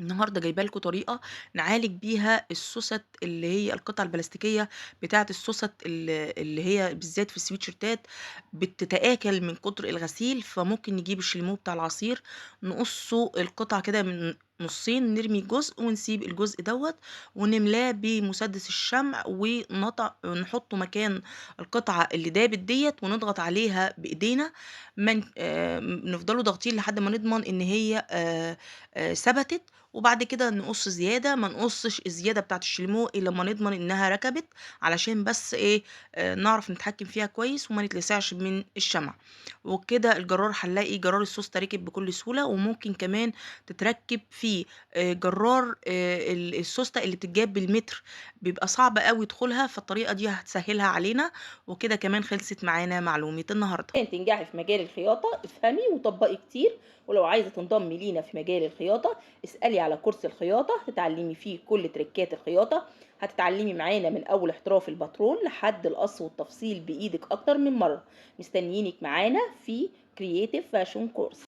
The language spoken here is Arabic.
النهارده جايبه لكم طريقة نعالج بيها السوست اللي هي القطع البلاستيكية بتاعة السوست اللي هي بالذات في السويتشيرتات بتتآكل من كتر الغسيل، فممكن نجيب الشاليمو بتاع العصير نقصه القطع كده من نصين، نرمي جزء ونسيب الجزء دوت ونملاه بمسدس الشمع نحطه مكان القطعة اللي دابت ديت ونضغط عليها بإيدينا. من نفضلوا ضاغطين لحد ما نضمن إن هي ثبتت، وبعد كده نقص زيادة، ما نقصش الزيادة بتاعة الشاليمو إلا لمّا نضمن إنها ركبت، علشان بس إيه، نعرف نتحكم فيها كويس وما نتلسعش من الشمع. وبكده هنلاقي جرار السوستة ركب بكل سهولة، وممكن كمان تتركب في جرار السوستة اللي بتتجاب بالمتر، بيبقى صعب أوي دخولها، فالطريقة دي هتسهلها علينا. وكده كمان خلصت معانا معلومة النهاردة. عشان تنجحي في مجال الخياطة افهمي وطبقي كتير. ولو عايزة تنضمي لينا في مجال الخياطة اسألي على كورس الخياطة هتتعلمي فيه كل تريكات الخياطة. هتتعلمي معانا من أول احتراف الباترون لحد القص والتفصيل بإيدك أكتر من مرة. مستنيينك معانا في كرييتيف فاشون كورس.